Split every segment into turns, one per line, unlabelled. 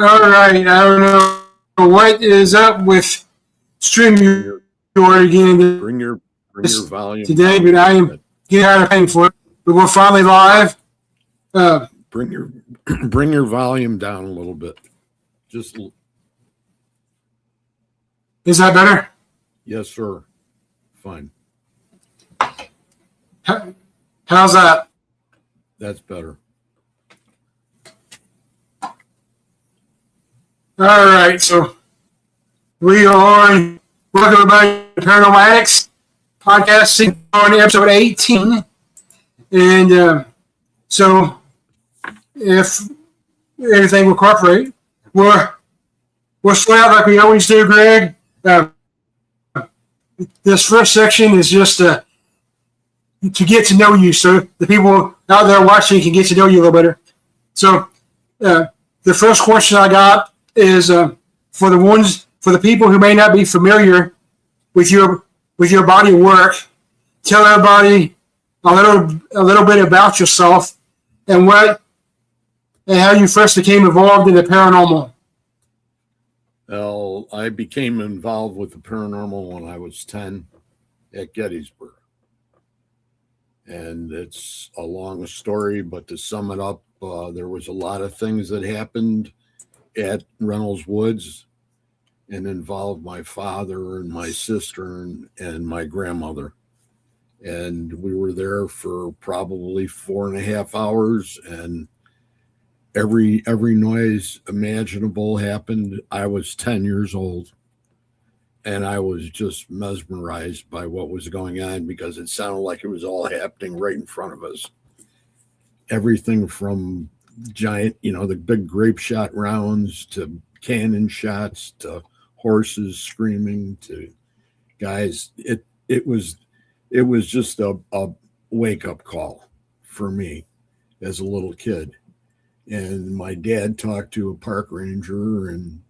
All right. I don't know what is up with StreamYard again
Bring your volume
today,
down
but I
a
am
bit.
getting out of paying for it. But we're finally live.
Bring your volume down a little bit.
Is that better?
Yes, sir. Fine.
How's that?
That's better.
All right. So we are welcome everybody to Paranormal Addicts podcast on episode 18. And so if everything will cooperate, we'll start out like we always do, Greg. This first section is just to get to know you, so the people out there watching can get to know you a little better. So the first question I got is for the people who may not be familiar with your body of work. Tell everybody a little bit about yourself and how you first became involved in the paranormal.
Well, I became involved with the paranormal when I was 10 at Gettysburg. And it's a long story, but to sum it up, there was a lot of things that happened at Reynolds Woods and involved my father and my sister and my grandmother. And we were there for probably 4.5 hours, and every noise imaginable happened. I was 10 years old, and I was just mesmerized by what was going on because it sounded like it was all happening right in front of us. Everything from giant, the big grape shot rounds to cannon shots to horses screaming to guys. It was just a wake-up call for me as a little kid. And my dad talked to a park ranger, and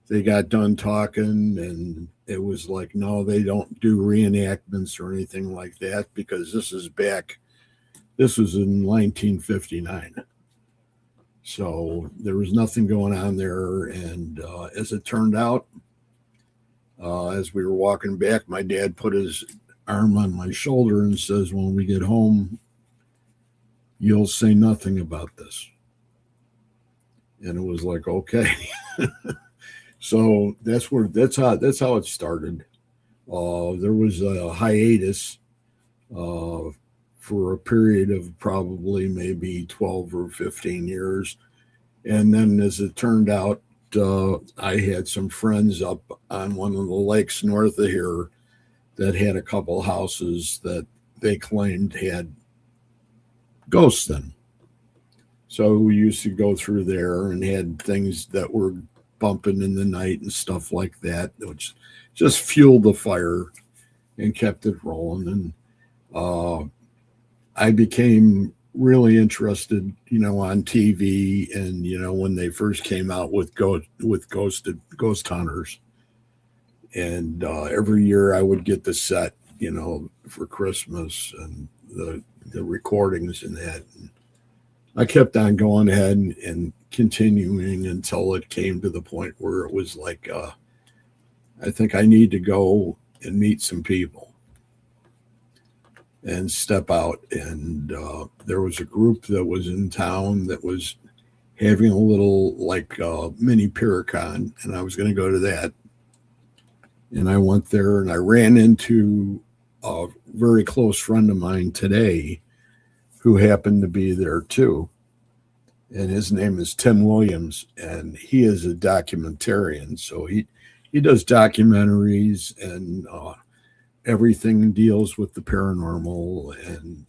they got done talking, and it was like, no, they don't do reenactments or anything like that because this was in 1959. So there was nothing going on there. And as it turned out, as we were walking back, my dad put his arm on my shoulder and says, when we get home, you'll say nothing about this. And it was like, okay. So that's how it started. There was a hiatus for a period of probably maybe 12 or 15 years. And then as it turned out, I had some friends up on one of the lakes north of here that had a couple houses that they claimed had ghosts in them. So we used to go through there and had things that were bumping in the night and stuff like that, which just fueled the fire and kept it rolling. And I became really interested, on TV and, when they first came out with ghost hunters. And every year I would get the set, for Christmas and the recordings and that. And I kept on going ahead and continuing until it came to the point where it was like, I think I need to go and meet some people and step out. And there was a group that was in town that was having a little mini Pyrrhicon, and I was going to go to that. And I went there, and I ran into a very close friend of mine today who happened to be there too. And his name is Tim Williams, and he is a documentarian. So he does documentaries, and everything deals with the paranormal, and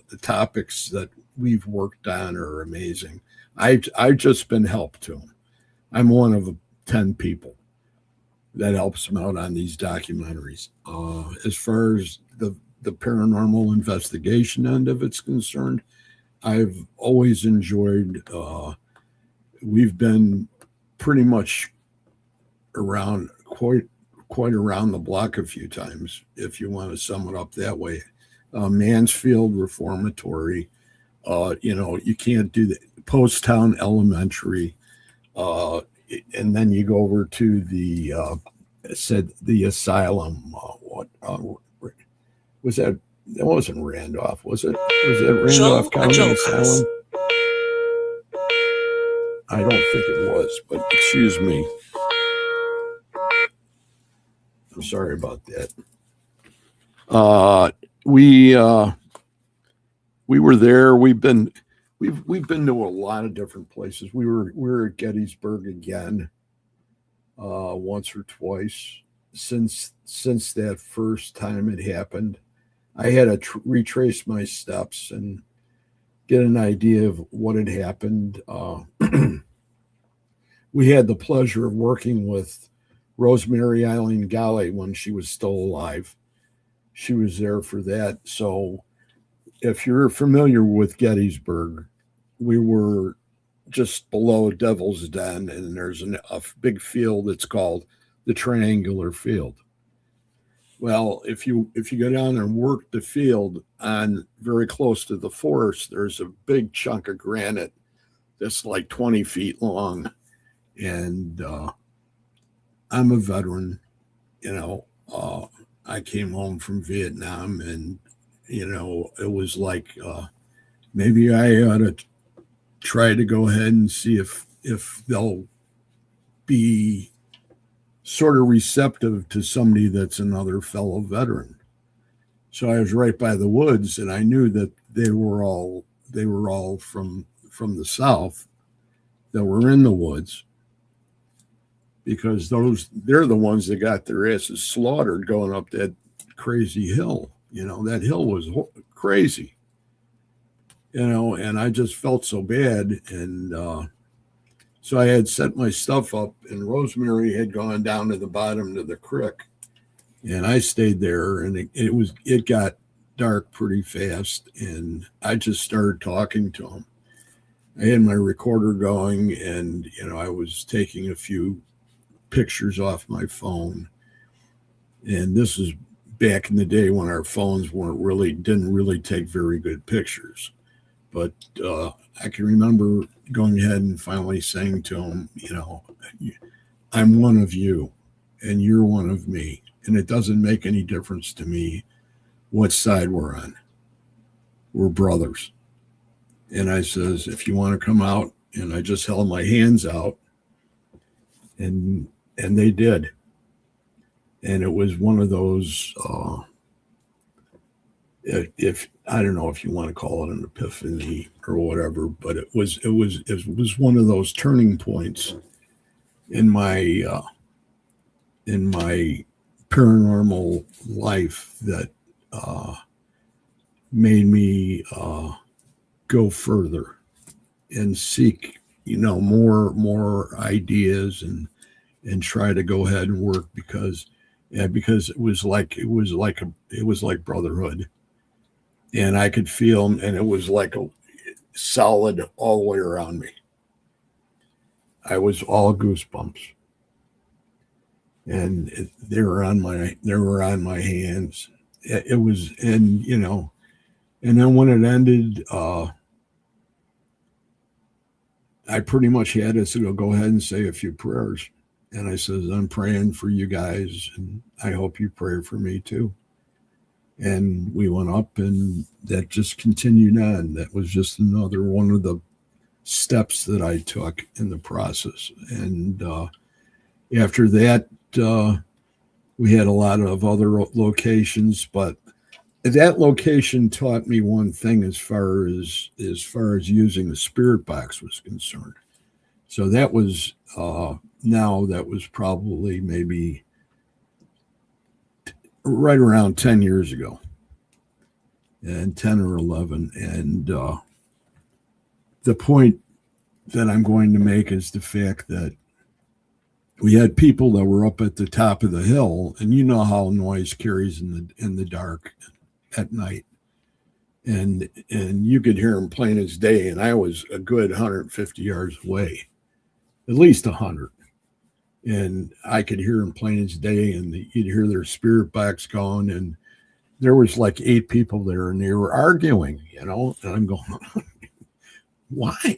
the topics that we've worked on are amazing. I've just been helped to him. I'm one of 10 people that helps him out on these documentaries. As far as the paranormal investigation end of it's concerned, I've always enjoyed, we've been pretty much around quite around the block a few times, if you want to sum it up that way. Mansfield Reformatory, you can't do that. Post Town Elementary, And then you go over to the said the asylum. What was that? That wasn't Randolph, was it? Was that Randolph County Asylum? I don't think it was, but excuse me. I'm sorry about that. We were there. We've been to a lot of different places. We were at Gettysburg again, once or twice since that first time it happened. I had to retrace my steps and get an idea of what had happened. We had the pleasure of working with Rosemary Eileen Galley when she was still alive. She was there for that. So if you're familiar with Gettysburg, we were just below Devil's Den, and there's a big field that's called the Triangular Field. Well, if you go down there and work the field on very close to the forest, there's a big chunk of granite that's like 20 feet long. And I'm a veteran, I came home from Vietnam, and, it was like maybe I ought to try to go ahead and see if they'll be sort of receptive to somebody that's another fellow veteran. So I was right by the woods, and I knew that they were all from the South that were in the woods, because they're the ones that got their asses slaughtered going up that crazy hill. That hill was crazy, and I just felt so bad. And so I had set my stuff up, and Rosemary had gone down to the bottom of the creek, and I stayed there, and it got dark pretty fast, and I just started talking to him. I had my recorder going, and I was taking a few pictures off my phone. And this is back in the day when our phones didn't really take very good pictures. But I can remember going ahead and finally saying to him, I'm one of you and you're one of me. And it doesn't make any difference to me what side we're on. We're brothers. And I says, if you want to come out, and I just held my hands out, and they did. And it was one of those, if I don't know if you want to call it an epiphany or whatever, but it was one of those turning points in my paranormal life that made me go further and seek more ideas and try to go ahead and work, because it was like brotherhood, and I could feel, and it was like a solid all the way around me. I was all goosebumps, and they were on my hands. It was, and then when it ended, I pretty much had us to go ahead and say a few prayers. And I says, I'm praying for you guys, and I hope you pray for me too. And we went up, and that just continued on. That was just another one of the steps that I took in the process. And after that, we had a lot of other locations, but that location taught me one thing as far as using the spirit box was concerned. So that was that was probably maybe right around 10 years ago, and 10 or 11. And the point that I'm going to make is the fact that we had people that were up at the top of the hill, and you know how noise carries in the dark at night, and you could hear them plain as day. And I was a good 150 yards away, at least 100. And I could hear them plain as day, and you'd hear their spirit box going, and there was like 8 people there, and they were arguing, and I'm going, why?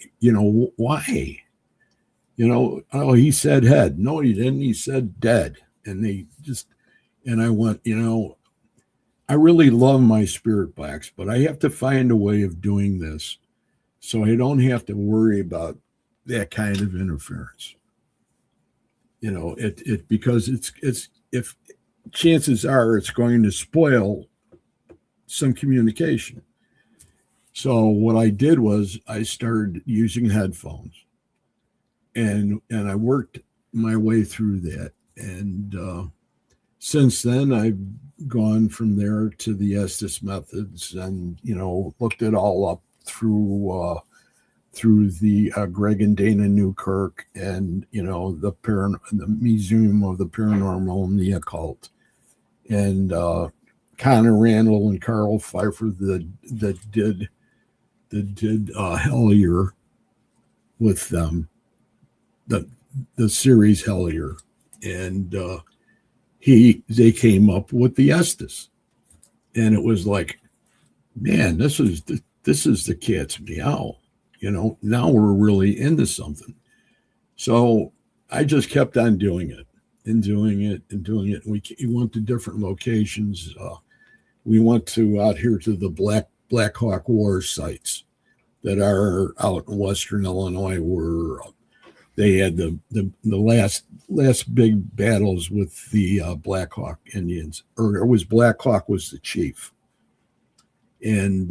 Why? Oh, he said head. No, he didn't. He said dead. And and I went, I really love my spirit box, but I have to find a way of doing this so I don't have to worry about that kind of interference. Because it's if chances are it's going to spoil some communication. So what I did was I started using headphones, and I worked my way through that. And since then, I've gone from there to the Estes methods, and looked it all up through the Greg and Dana Newkirk, and the Museum of the Paranormal and the Occult, and Connor Randall and Carl Pfeiffer that did Hellier with them, the series Hellier, and they came up with the Estes, and it was like, man, this is the cat's meow. Now we're really into something. So I just kept on doing it and doing it and doing it. We went to different locations. We went out here to the Black Hawk War sites that are out in Western Illinois, where they had the last big battles with the Black Hawk Indians, or it was Black Hawk was the chief, and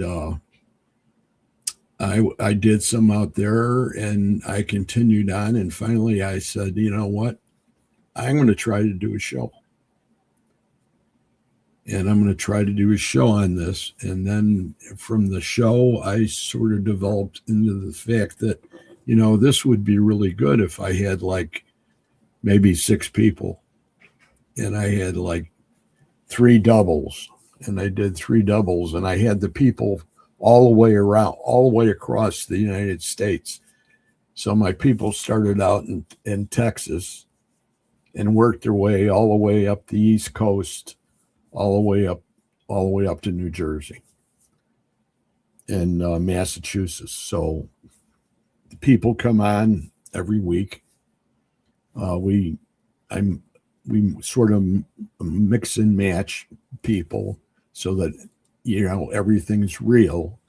I did some out there, and I continued on, and finally I said, you know what, I'm going to try to do a show. And I'm going to try to do a show on this. And then from the show, I sort of developed into the fact that, this would be really good if I had like maybe 6 people, and I had like 3 doubles, and I did 3 doubles, and I had the people all the way around, all the way across the United States. So my people started out in Texas and worked their way all the way up the East Coast, all the way up to New Jersey and Massachusetts. So the people come on every week. We sort of mix and match people so that everything's real,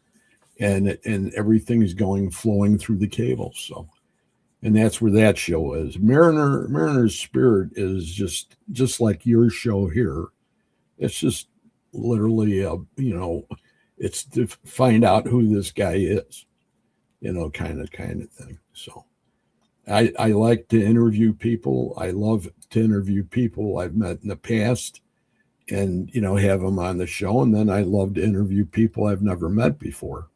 and everything's flowing through the cables. So, and that's where that show is. Mariner's Spirit is just like your show here. It's just literally, it's to find out who this guy is, kind of thing. So I like to interview people. I love to interview people I've met in the past, and, have them on the show. And then I love to interview people I've never met before.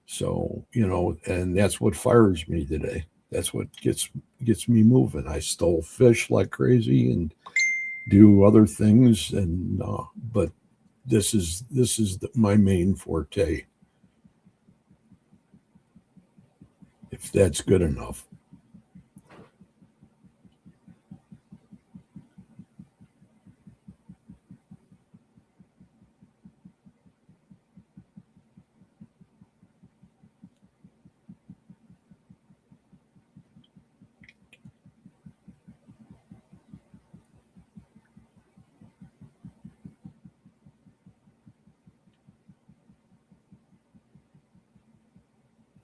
So, and that's what fires me today. That's what gets me moving. I stole fish like crazy and do other things, and but this is my main forte, if that's good enough.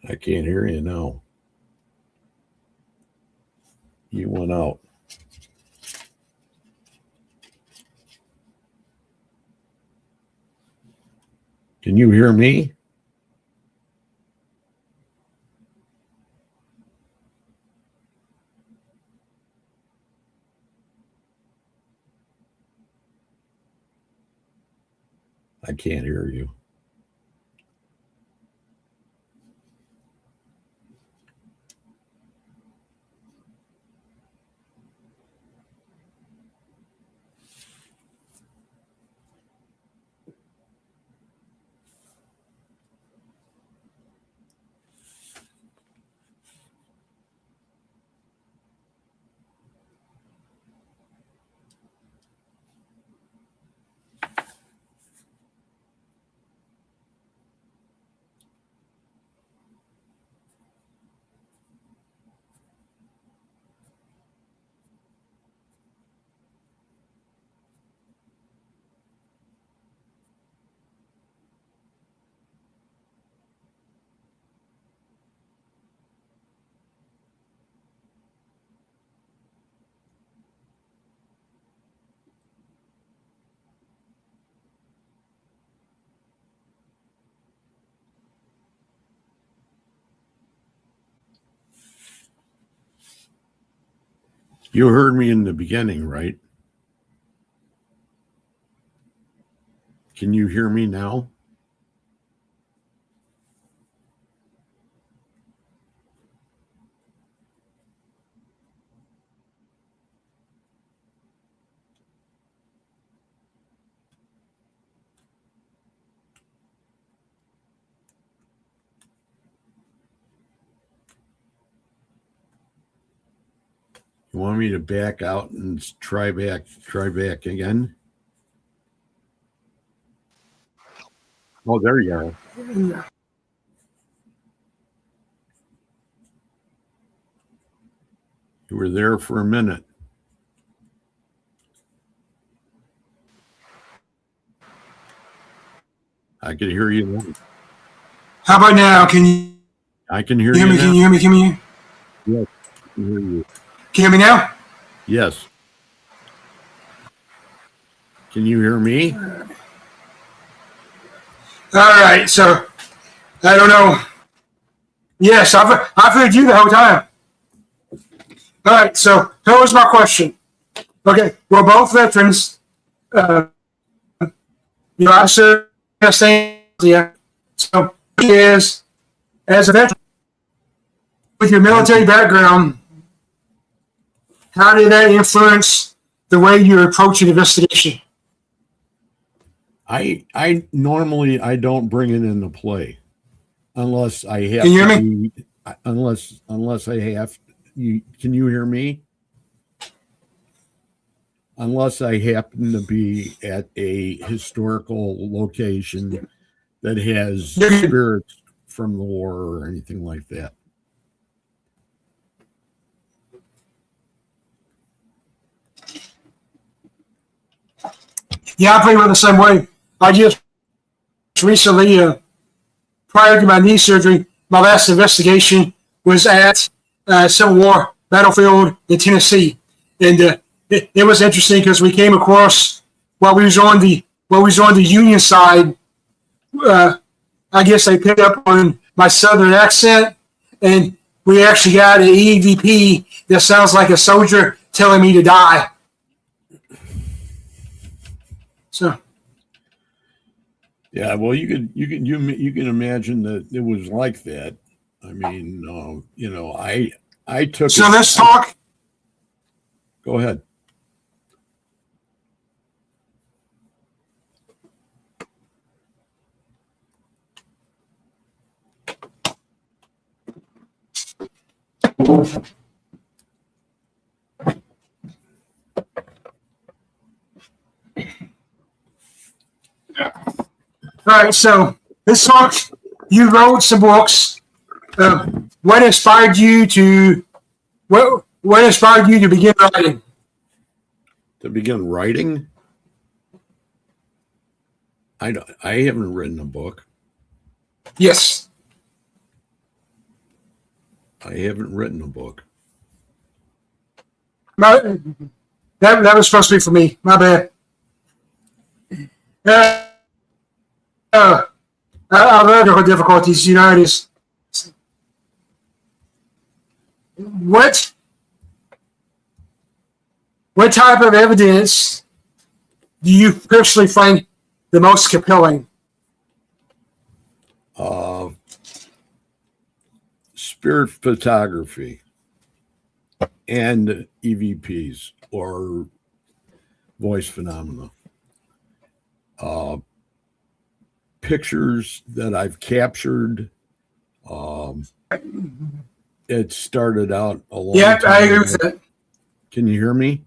I can't hear you now. You went out. Can you hear me? I can't hear you. You heard me in the beginning, right? Can you hear me now? You want me to back out and try back again? Oh, there you are. You were there for a minute. I could hear you then.
How about now? Can you
I can hear
hear
you
me?
now.
Can you hear me? Can you hear me?
Yes, I can hear you.
Can you hear me now?
Yes. Can you hear me?
All right. So I don't know. Yes, I've heard you the whole time. All right. So here was my question. Okay, we're both veterans. I served in the same. Yeah. So is as a veteran with your military background, how did that influence the way you're approaching investigation?
I normally I don't bring it into play unless I have
Can you hear
to
me?
be unless I have you can you hear me? Unless I happen to be at a historical location that has spirits from the war or anything like that.
Yeah, I pretty much the same way. I just recently, prior to my knee surgery, my last investigation was at Civil War battlefield in Tennessee, and it was interesting because we came across while we was on the Union side. Uh, I guess they picked up on my southern accent, and we actually got an EVP that sounds like a soldier telling me to die. So
Yeah, well, you can imagine that it was like that. I mean, I took
so
it.
let's talk.
Go ahead.
All right, so let's talk. You wrote some books. Uh, what inspired you to what inspired you to begin writing?
To begin writing, I haven't written a book.
Yes,
I haven't written a book.
my, that was supposed to be for me. My bad. Uh, uh, I've heard of difficulties. You know, it is. What what type of evidence do you personally find the most compelling?
Uh, Spirit photography and EVPs or voice phenomena. Pictures that I've captured. It started out a long
Yeah,
time
I agree
ago.
with that.
Can you hear me?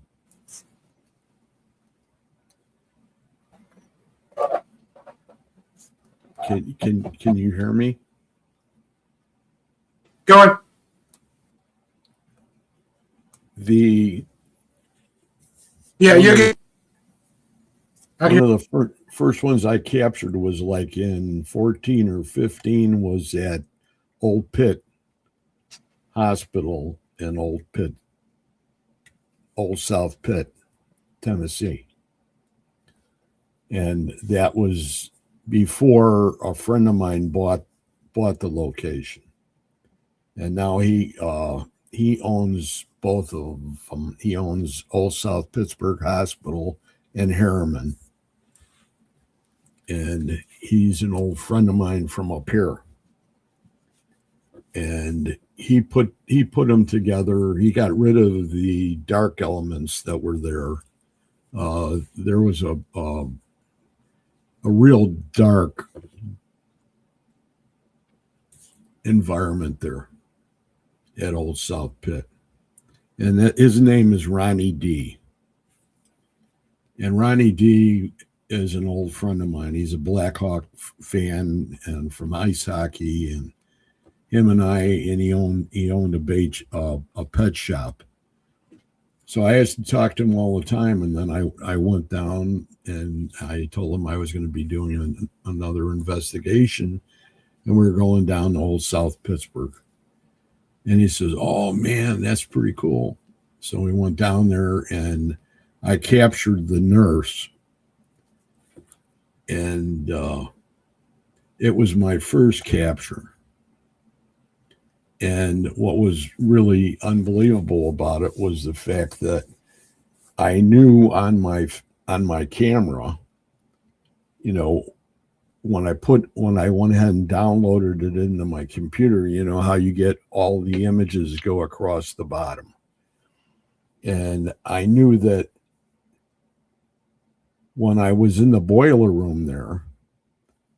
Can you hear me?
Go on.
The
Yeah,
one
you're
of,
good.
one of the first ones I captured was like in 14 or 15 was at Old Pitt Hospital in Old South Pitt, Tennessee. And that was before a friend of mine bought the location. And now he owns both of them. He owns Old South Pittsburgh Hospital and Harriman. And he's an old friend of mine from up here. And he put them together. He got rid of the dark elements that were there. There was a real dark environment there at Old South Pit. And his name is Ronnie D. And Ronnie D is an old friend of mine. He's a Blackhawk fan and from ice hockey, and him and he owned a pet shop. So I used to talk to him all the time, and then I went down and I told him I was going to be doing another investigation, and we were going down to Old South Pittsburgh. And he says, "Oh man, that's pretty cool." So we went down there and I captured the nurse, and it was my first capture. And what was really unbelievable about it was the fact that I knew on my camera, you know, when I went ahead and downloaded it into my computer, you know how you get all the images go across the bottom. And I knew that when I was in the boiler room there,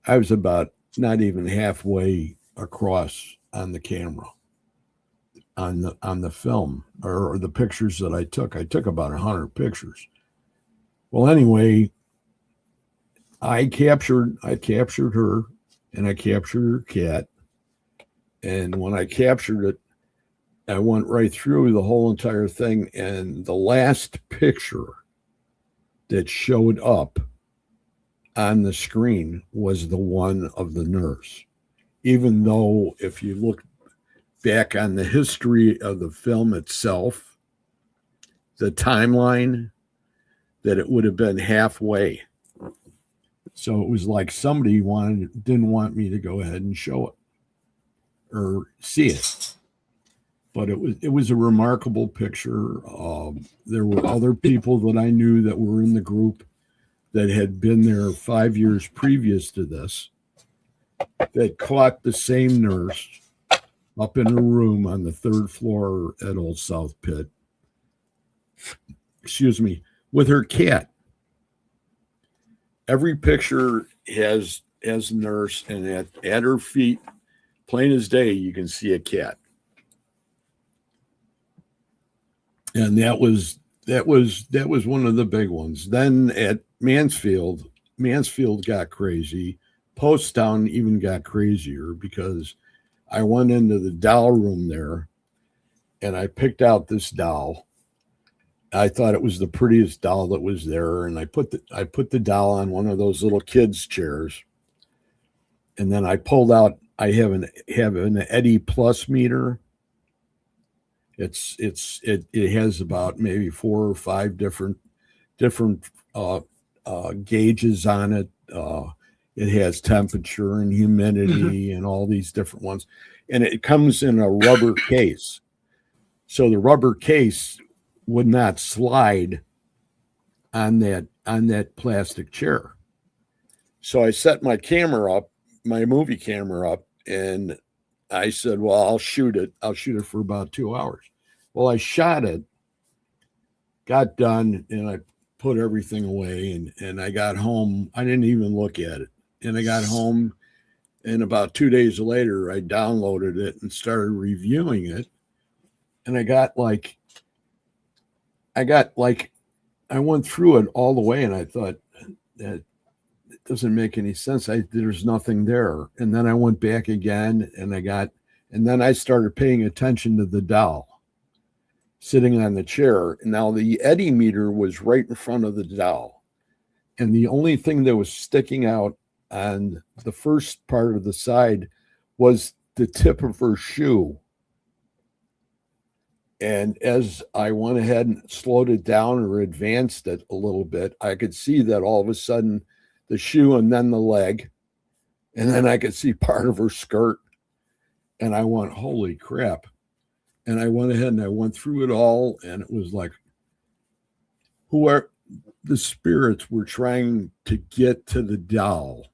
I was about not even halfway across on the camera, on the film or the pictures that I took. I took about 100 pictures. Well, anyway, I captured her, and I captured her cat. And when I captured it, I went right through the whole entire thing. And the last picture that showed up on the screen was the one of the nurse. Even though if you look back on the history of the film itself, the timeline, that it would have been halfway. So it was like somebody didn't want me to go ahead and show it or see it. But it was a remarkable picture. There were other people that I knew that were in the group that had been there 5 years previous to this, that caught the same nurse up in a room on the third floor at Old South Pit, with her cat. Every picture has nurse, and at her feet, plain as day, you can see a cat. And that was one of the big ones. Then at Mansfield got crazy. Poasttown even got crazier, because I went into the doll room there and I picked out this doll. I thought it was the prettiest doll that was there, and I put the doll on one of those little kids' chairs. And then I pulled out, I have an Eddie Plus meter. It has about maybe 4 or 5 different gauges on it. It has temperature and humidity and all these different ones. And it comes in a rubber case. So the rubber case would not slide on that plastic chair. So I set my camera up, my movie camera up, and I said, well, I'll shoot it for about 2 hours. Well, I shot it, got done, and I put everything away, and I got home. I didn't even look at it. And I got home, and about 2 days later, I downloaded it and started reviewing it. And I went through it all the way, and I thought, that it doesn't make any sense. There's nothing there. And then I went back again, and then I started paying attention to the doll sitting on the chair. Now the Eddie meter was right in front of the doll, and the only thing that was sticking out on the first part of the side was the tip of her shoe. And as I went ahead and slowed it down or advanced it a little bit, I could see that all of a sudden the shoe and then the leg, and then I could see part of her skirt. And I went, holy crap. And I went ahead and I went through it all, and it was like, who are the spirits were trying to get to the doll,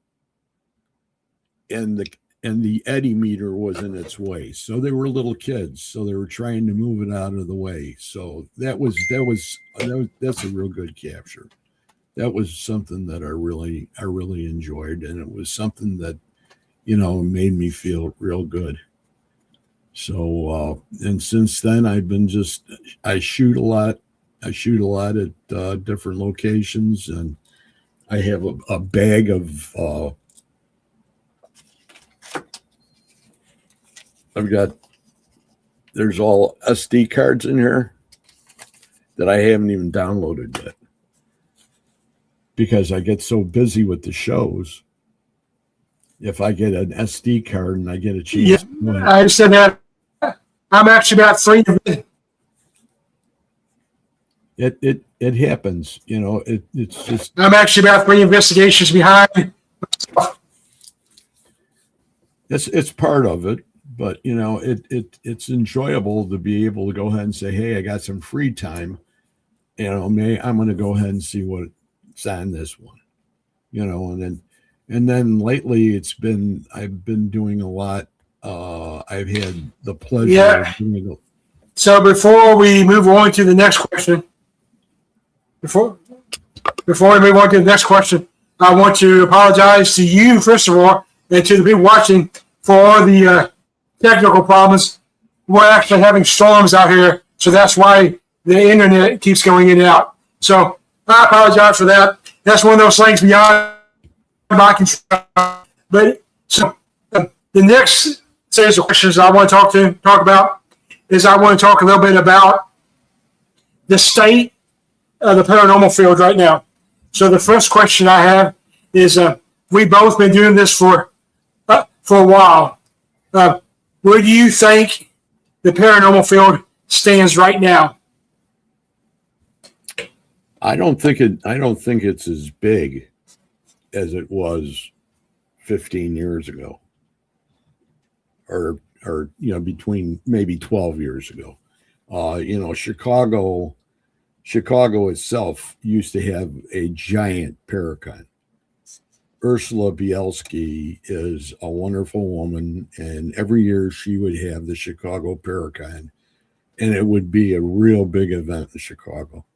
and the eddy meter was in its way. So they were little kids, so they were trying to move it out of the way. So that's a real good capture. That was something that I really enjoyed, and it was something that made me feel real good. So and since then I shoot a lot. I shoot a lot at different locations, and I have a bag of there's all SD cards in here that I haven't even downloaded yet because I get so busy with the shows. If I get an SD card and I get a chance,
yeah, I said that I'm actually about three.
It happens, it's just.
I'm actually about 3 investigations behind.
It's part of it, but it's enjoyable to be able to go ahead and say, hey, I got some free time. I'm going to go ahead and see what's on this one, and then lately I've been doing a lot. I've had the pleasure of doing it.
So before we move on to the next question, before we move on to the next question, I want to apologize to you, first of all, and to the people watching for all the technical problems. We're actually having storms out here, so that's why the internet keeps going in and out. So I apologize for that. That's one of those things beyond my control. But so the next series of questions I want to talk about is I want to talk a little bit about the state of the paranormal field right now. So the first question I have is, we've both been doing this for a while. Where do you think the paranormal field stands right now?
I don't think it's as big as it was 15 years ago, or between maybe 12 years ago. Chicago itself used to have a giant paracon. Ursula Bielski is a wonderful woman, and every year she would have the Chicago Paracon, and it would be a real big event in Chicago.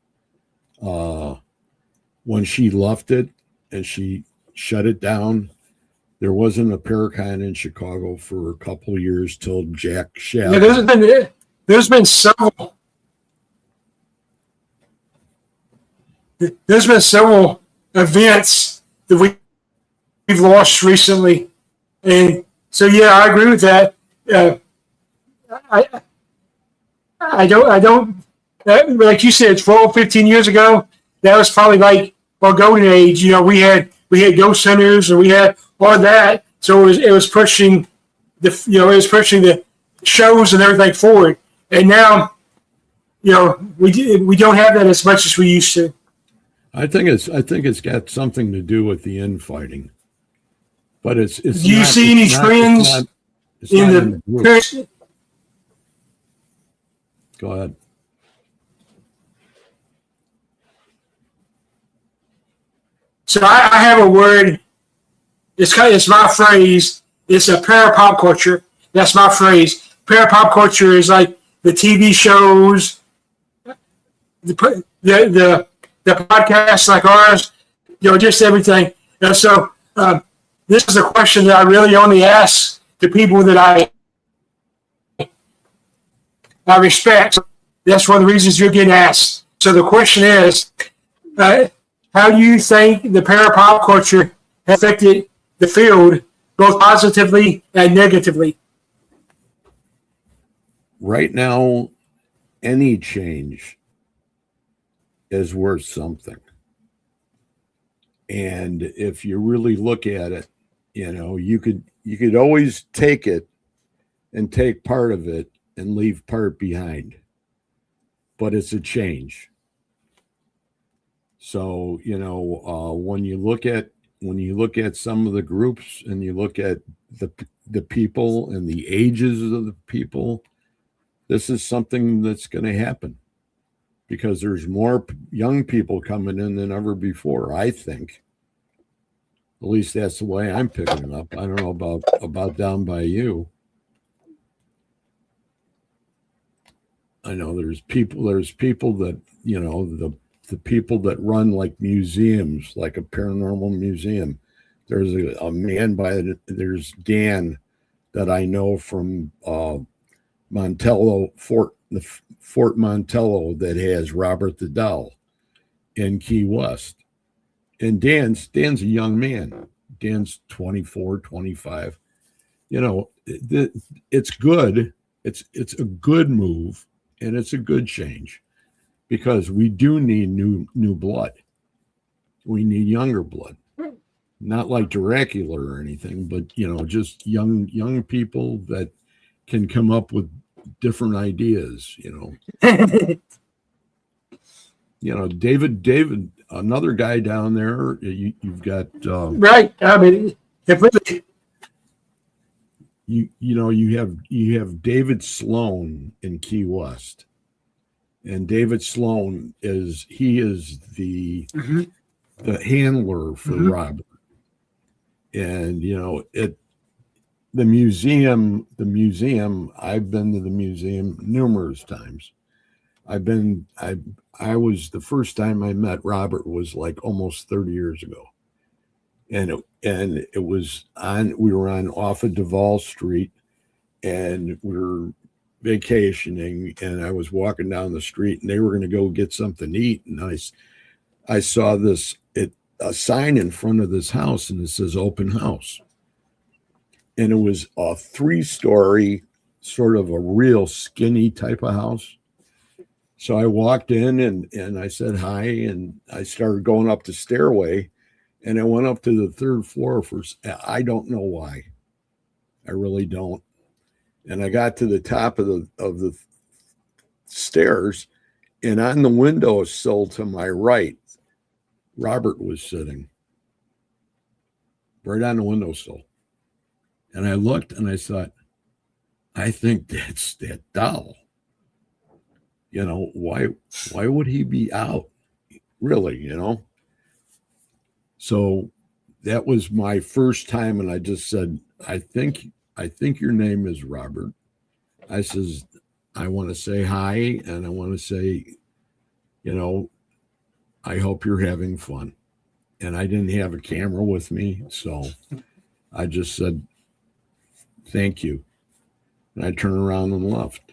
When she left it and she shut it down, there wasn't a Paracon in Chicago for a couple of years till Jack Schaff.
Yeah, there's been several. There's been several events that we've lost recently, and so yeah, I agree with that. I don't like you said 12, 15 years ago. That was probably like our golden age. We had ghost hunters and we had all that, so it was pushing the shows and everything forward. And now, we don't have that as much as we used to.
I think it's got something to do with the infighting, but it's. Do
you see any trends in the?
Go ahead.
So I have a word. It's my phrase. It's a parapop culture. That's my phrase. Parapop culture is like the TV shows, the podcasts like ours, just everything. And so this is a question that I really only ask to people that I respect. That's one of the reasons you're getting asked. So the question is, how do you think the parapop culture has affected the field, both positively and negatively?
Right now, any change is worth something. And if you really look at it, you could always take it and take part of it and leave part behind. But it's a change. So, when you look at some of the groups and you look at the people and the ages of the people, this is something that's going to happen because there's more young people coming in than ever before. I think, at least that's the way I'm picking it up. I don't know about down by you. I know there's people that, you know, the people that run like museums, like a paranormal museum. There's a man there's Dan that I know from Montello, Fort Montello, that has Robert the Doll in Key West. And Dan's a young man. Dan's 24, 25. You know, it's good. It's a good move, and it's a good change because we do need new blood. We need younger blood. Not like Dracula or anything, but, you know, just young people that can come up with different ideas, you know. You know, David, another guy down there. You've got
right. I mean, completely.
You know, you have David Sloan in Key West, and David Sloan is the handler for Robert. And, you know, the museum, I've been to the museum numerous times. I was, the first time I met Robert was like almost 30 years ago. And it was we were on off of Duval Street, and we were vacationing, and I was walking down the street, and they were going to go get something to eat. And I saw a sign in front of this house, and it says open house. And it was a 3-story, sort of a real skinny type of house. So I walked in and I said hi, and I started going up the stairway, and I went up to the 3rd floor I don't know why. I really don't. And I got to the top of the stairs, and on the windowsill to my right, Robert was sitting right on the windowsill. And I looked and I thought, I think that's that doll. You know, why would he be out? Really, you know? So that was my first time, and I just said, I think your name is Robert. I says, I want to say hi, and I want to say, you know, I hope you're having fun. And I didn't have a camera with me, so I just said, thank you. And I turned around and left.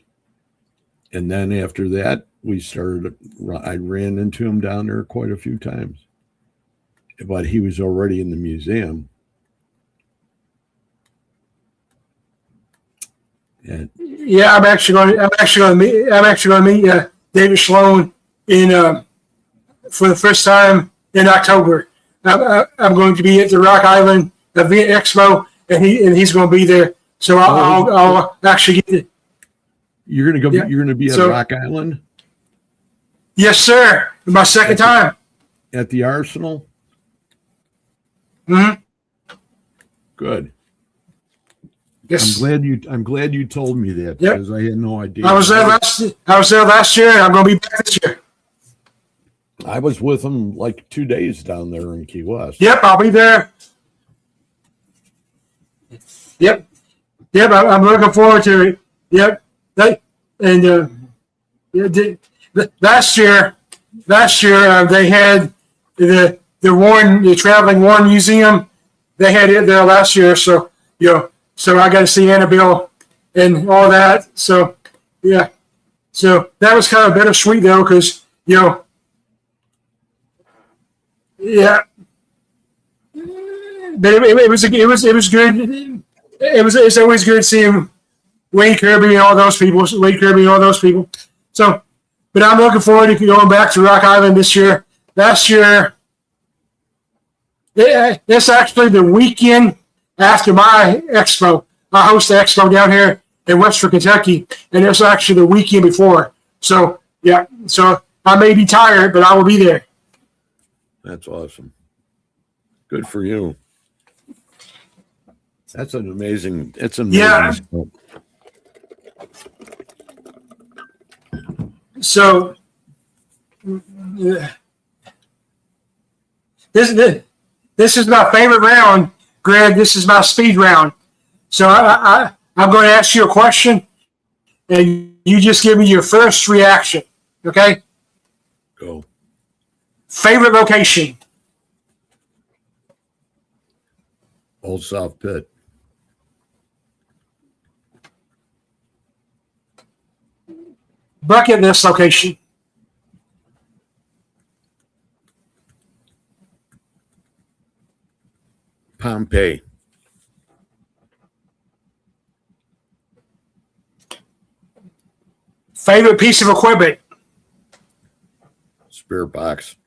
And then after that, I ran into him down there quite a few times. But he was already in the museum. And
yeah, I'm actually going to meet David Sloan for the first time in October. I'm going to be at the Rock Island Event Expo, and he's going to be there. So I'll actually get it.
You're going to go. Yeah. You're going to be at Rock Island.
Yes, sir. My second time
at the Arsenal.
Mm-hmm.
Good.
Yes.
I'm glad you told me that because I had no idea.
I was there last year, and I'm going to be back this year.
I was with him like 2 days down there in Key West.
Yep, I'll be there. Yep, I'm looking forward to it. Yep, last year they had the Traveling Warren Museum. They had it there last year, so so I got to see Annabelle and all that. So yeah, so that was kind of bittersweet though, because yeah. But it was good. It's always good seeing Wayne Kirby and all those people. So, but I'm looking forward to going back to Rock Island this year. Last year, it's actually the weekend after my expo. I host the expo down here in Western Kentucky, and it's actually the weekend before. So yeah, so I may be tired, but I will be there.
That's awesome. Good for you. It's amazing.
Yeah. So this is my favorite round, Greg. This is my speed round. So I'm going to ask you a question, and you just give me your first reaction. Okay?
Go.
Favorite location?
Old South Pit.
Bucket list location?
Pompeii.
Favorite piece of equipment?
Spirit box.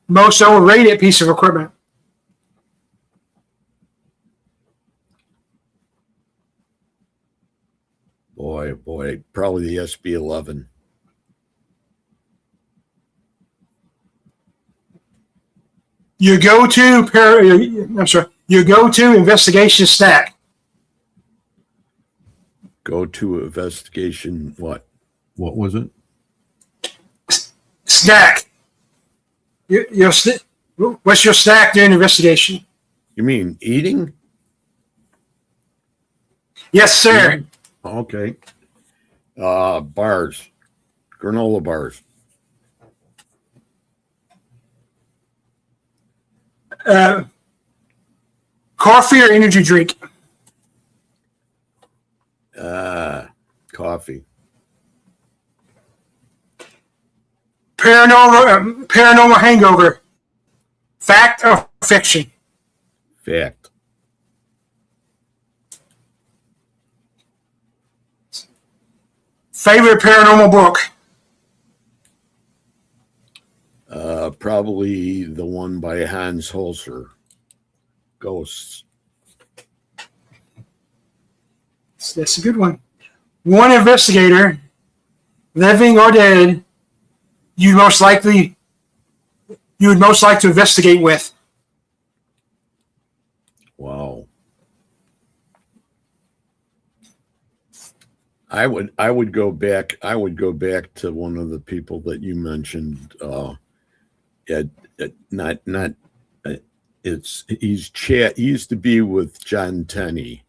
Most overrated piece of equipment?
Boy, probably the SB11.
Your go-to investigation snack?
Go-to investigation. What was it?
Snack. What's your snack during investigation?
You mean eating?
Yes, sir.
Okay. Bars. Granola bars.
Coffee or energy drink?
Coffee.
Paranormal hangover. Fact or fiction?
Fact.
Favorite paranormal book?
Probably the one by Hans Holzer. Ghosts.
That's a good one. One investigator, living or dead, you would most like to investigate with.
Wow. I would go back to one of the people that you mentioned. He's Chad. He used to be with John Tenney.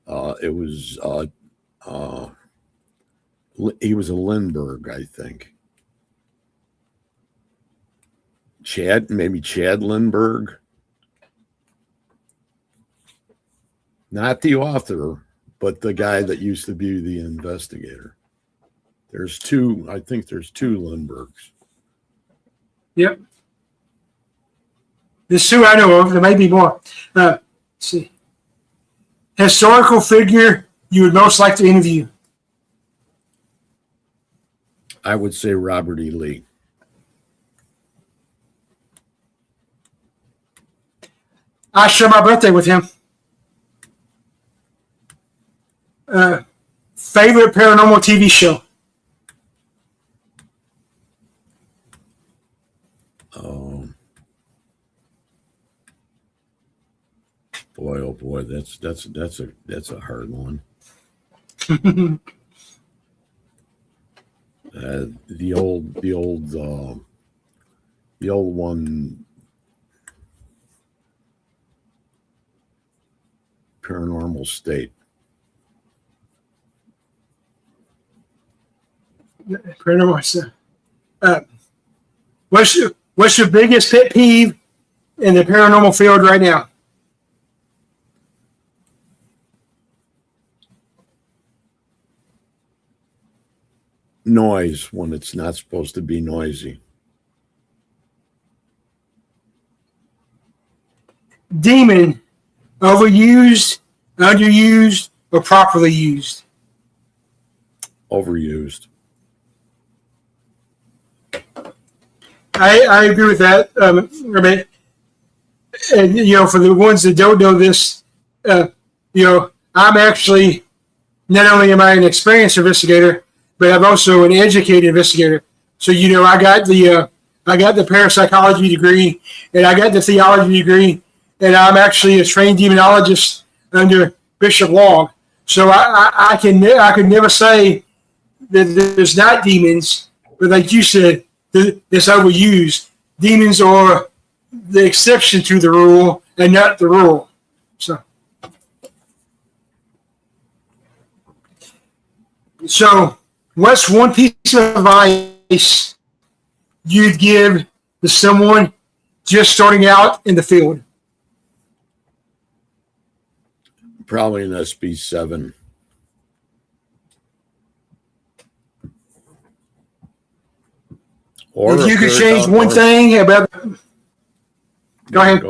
He was a Lindbergh, I think. Chad Lindbergh. Not the author, but the guy that used to be the investigator. There's two Lindberghs.
Yep. There's two I know of. There may be more. Let's see. Historical figure you would most like to interview?
I would say Robert E. Lee.
I share my birthday with him. Favorite paranormal TV show?
Boy, oh boy, that's a hard one. The old one, Paranormal State.
Paranormal. What's your biggest pet peeve in the paranormal field right now?
Noise when it's not supposed to be noisy.
Demon, overused, underused, or properly used?
Overused.
I agree with that. And for the ones that don't know this, I'm actually, not only am I an experienced investigator, but I'm also an educated investigator. So I got the parapsychology degree, and I got the theology degree, and I'm actually a trained demonologist under Bishop Long. So I could never say that there's not demons, but like you said, it's overused. Demons are the exception to the rule and not the rule. So what's one piece of advice you'd give to someone just starting out in the field?
Probably an SB7. Or
if you could change one thing about, go ahead.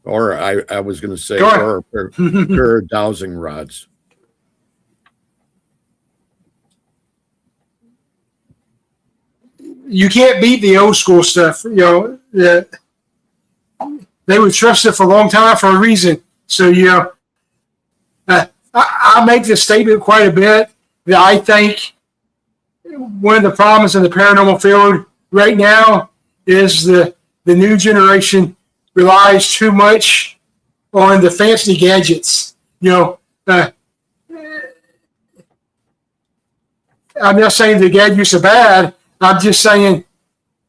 Or I was going to say, or a pair of dowsing rods.
You can't beat the old school stuff. You know, they were trusted for a long time for a reason. So, I make this statement quite a bit that I think one of the problems in the paranormal field right now is the new generation relies too much on the fancy gadgets. I'm not saying the gadgets are bad. I'm just saying,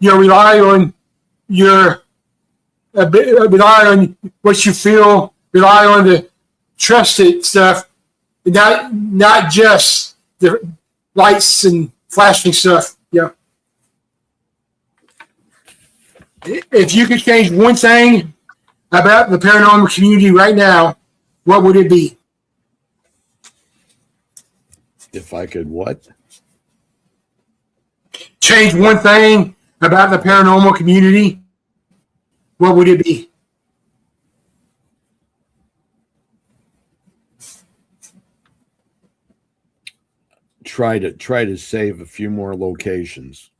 rely on rely on what you feel, rely on the trusted stuff, not just the lights and flashing stuff. Yeah. If you could change one thing about the paranormal community right now, what would it be?
If I could what?
Change one thing about the paranormal community, what would it be?
Try to save a few more locations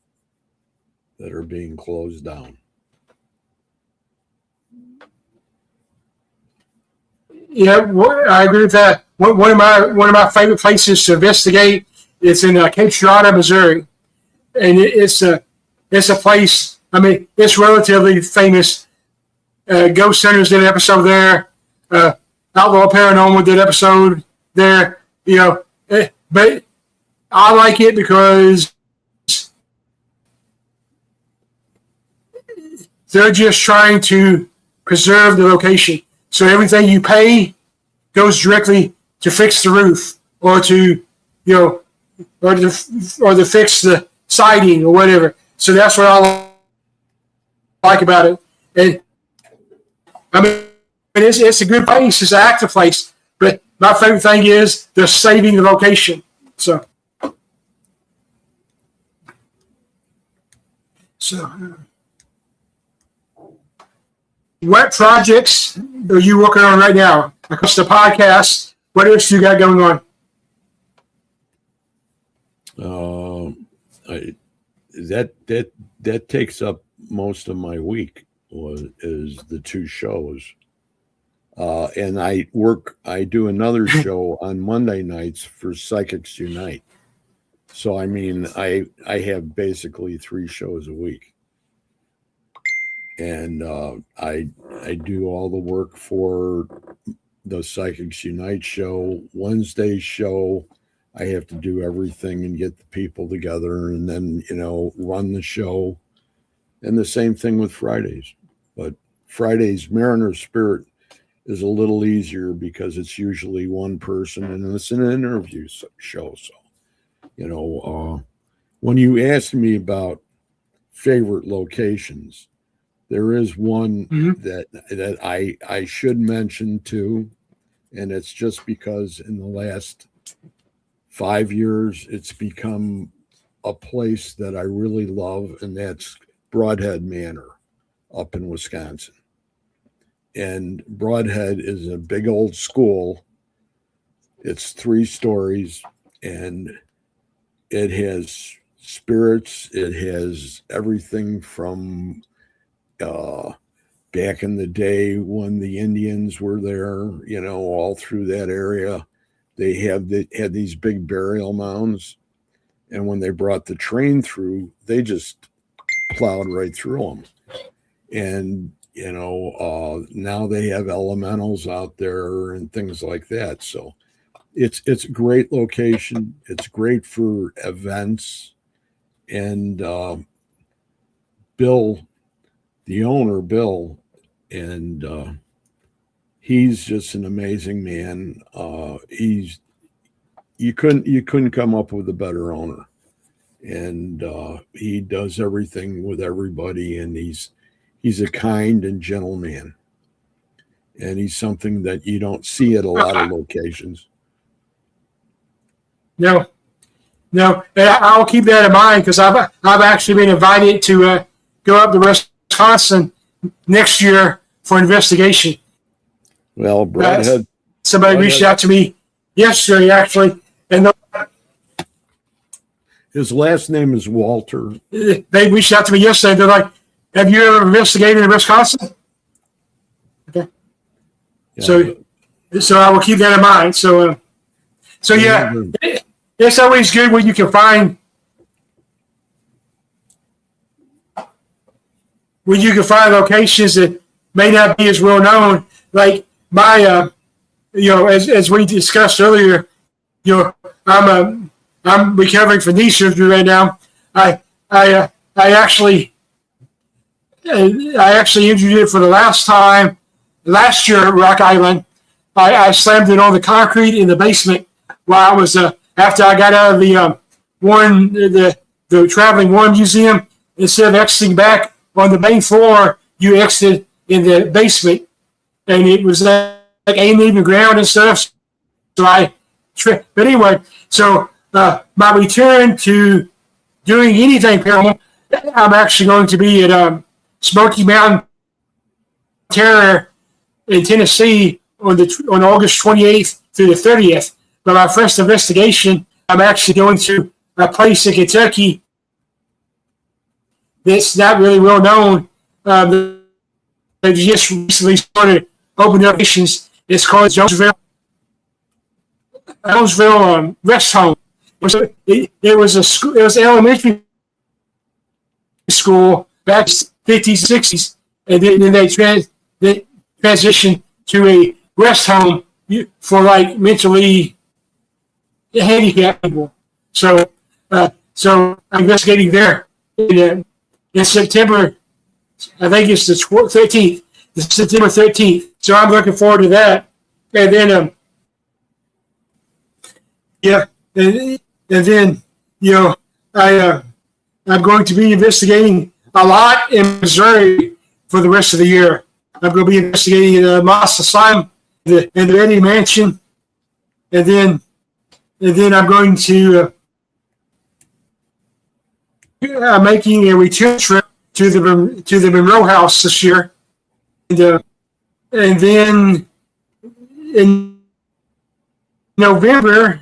that are being closed down.
Yeah, I agree with that. One of my favorite places to investigate is in Cape Girardeau, Missouri, and it's a place. I mean, it's relatively famous. Ghost Hunters did an episode there. Outlaw Paranormal did an episode there. But I like it because they're just trying to preserve the location. So everything you pay goes directly to fix the roof or to fix the siding or whatever. So that's what I like about it. And I mean, it's a good place. It's an active place. But my favorite thing is they're saving the location. So what projects are you working on right now? Across the podcast, what else you got going on?
That takes up most of my week is the two shows. And I do another show on Monday nights for Psychics Unite. So, I mean, I have basically 3 shows a week. And I do all the work for the Psychics Unite show. Wednesday's show, I have to do everything and get the people together and then, run the show. And the same thing with Fridays. But Fridays, Mariner Spirit is a little easier because it's usually one person and it's an interview show. So, when you asked me about favorite locations, there is one that I should mention too, and it's just because in the last 5 years it's become a place that I really love, and that's Broadhead Manor up in Wisconsin. And Broadhead is a big old school. It's 3 stories, and it has spirits. It has everything from back in the day when the Indians were there, all through that area. They had these big burial mounds, and when they brought the train through, they just plowed right through them. And now they have elementals out there and things like that. So it's a great location. It's great for events, and Bill, the owner, Bill, and he's just an amazing man. He's you couldn't come up with a better owner, and he does everything with everybody, and he's a kind and gentle man, and he's something that you don't see at a lot of locations.
No, no, and I'll keep that in mind because I've actually been invited to go up to Wisconsin next year for investigation.
Well, Brad had
somebody reached out to me yesterday, actually, and
his last name is Walter.
they reached out to me yesterday. They're like, "Have you ever investigated in Wisconsin?" Okay,
Yeah.
so I will keep that in mind. So yeah, it's always good when you can find locations that may not be as well known. Like my, as we discussed earlier, I'm recovering from knee surgery right now. I actually injured it for the last time last year at Rock Island. I slammed it on the concrete in the basement while I was after I got out of the traveling Warren Museum. Instead of exiting back on the main floor, you exited in the basement, and it was like uneven ground and stuff. So but anyway, so my return to doing anything paranormal, I'm actually going to be at Smoky Mountain Terror in Tennessee on August 28th through the 30th. But my first investigation, I'm actually going to a place in Kentucky that's not really well known. They just recently started opening up stations. It's called Jonesville Rest Home. It was a school. It was an elementary school back in the 50s, 60s, and then they transitioned to a rest home for like mentally handicapped people. So I'm investigating there in September. I think it's the 13th. It's September 13th. So I'm looking forward to that. And then and then I'm going to be investigating a lot in Missouri for the rest of the year. I'm going to be investigating in Moss Asylum and the Eddy Mansion, and then I'm going to making a return trip to the Monroe House this year, and then in November.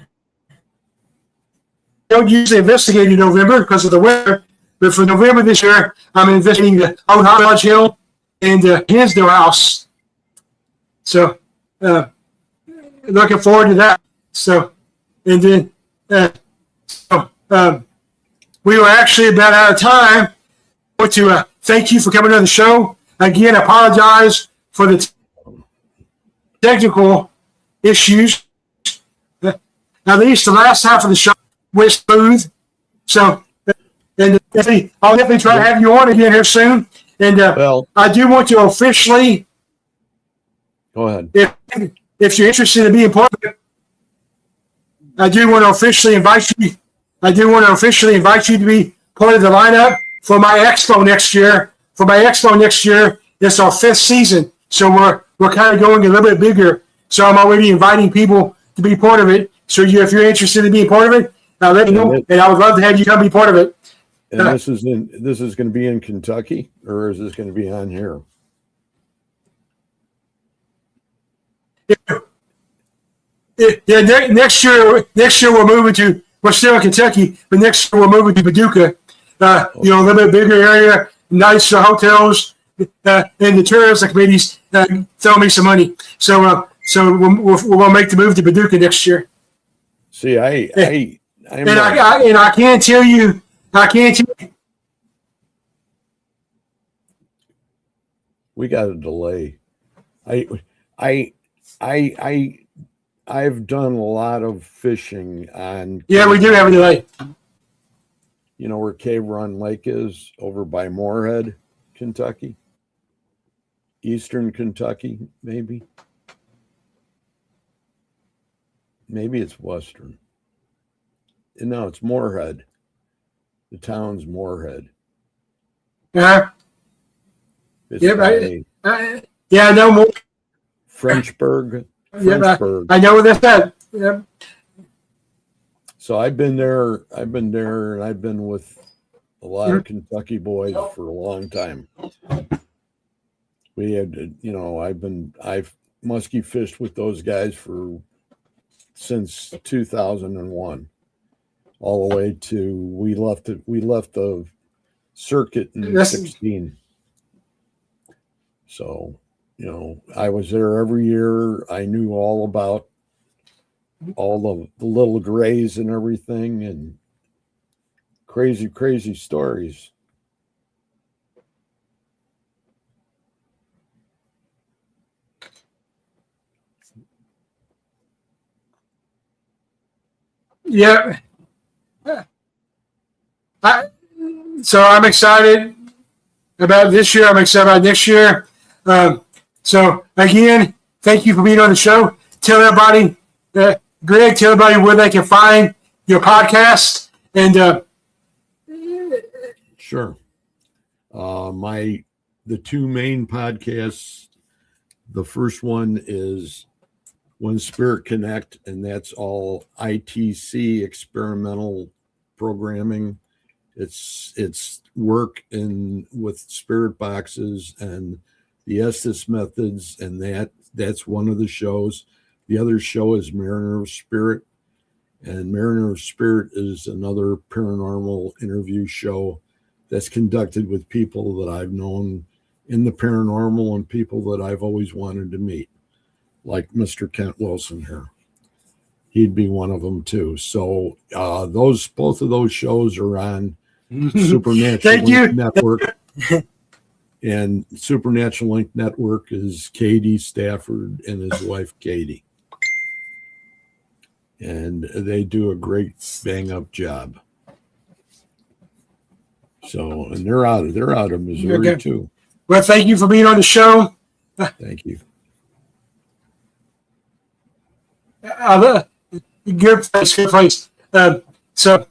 I don't usually investigate in November because of the weather, but for November this year, I'm investigating the Old Hodge Hill and the Hinsdale House. So, looking forward to that. So, and then, we were actually about out of time. I want to thank you for coming on the show. Again, I apologize for the technical issues. At least the last half of the show went smooth. So, and I'll definitely try to have you on again here soon. And I do want to officially,
go ahead.
If you're interested in being part of it, I do want to officially invite you. I do want to officially invite you to be part of the lineup for my expo next year. For my expo next year, it's our 5th season, so we're kind of going a little bit bigger. So I'm already inviting people to be part of it. So if you're interested in being part of it, let me know, and I would love to have you come be part of it.
And this is going to be in Kentucky, or is this going to be on here?
Yeah, next year we're still in Kentucky, but next year we're moving to Paducah. A little bit bigger area, nicer hotels, and the tourism committees throw me some money. So we're going to make the move to Paducah next year.
See, I
can't tell you.
We got a delay. I've done a lot of fishing on.
Yeah, we do every day.
You know where Cave Run Lake is? Over by Moorhead, Kentucky. Eastern Kentucky, maybe. Maybe it's Western. No, it's Moorhead. The town's Moorhead.
Yeah.
It's
Yeah,
by
yeah, I know more.
Frenchburg.
Yeah,
Frenchburg.
I know where that's at. Yeah.
So I've been there, and I've been with a lot of Kentucky boys for a long time. We had, you know, I've muskie fished with those guys since 2001, all the way to we left the circuit in 16. So, you know, I was there every year. I knew all about all the little grays and everything, and crazy stories.
Yeah. So I'm excited about this year. I'm excited about next year. So again, thank you for being on the show. Tell everybody, Greg, tell everybody where they can find your podcast. And
Sure. The two main podcasts. The first one is When Spirit Connect, and that's all ITC, experimental programming. It's work with spirit boxes and the Estes methods, and that's one of the shows. The other show is Mariner of Spirit, and Mariner of Spirit is another paranormal interview show that's conducted with people that I've known in the paranormal and people that I've always wanted to meet, like Mr. Kent Wilson here. He'd be one of them too. So both of those shows are on Supernatural Link Network. And Supernatural Link Network is Katie Stafford and his wife Katie. And they do a great bang up job. So, and they're out of Missouri too.
Well, thank you for being on the show.
Thank you.
Good place. So,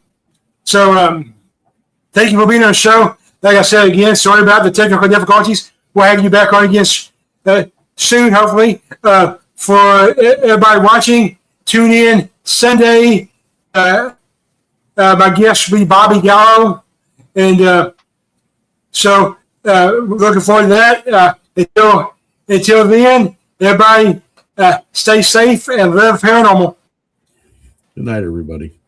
thank you for being on the show. Like I said again, sorry about the technical difficulties. We'll have you back on again soon, hopefully. For everybody watching, tune in Sunday. My guest will be Bobby Gallo. And so looking forward to that. Until then, everybody stay safe and live paranormal.
Good night, everybody.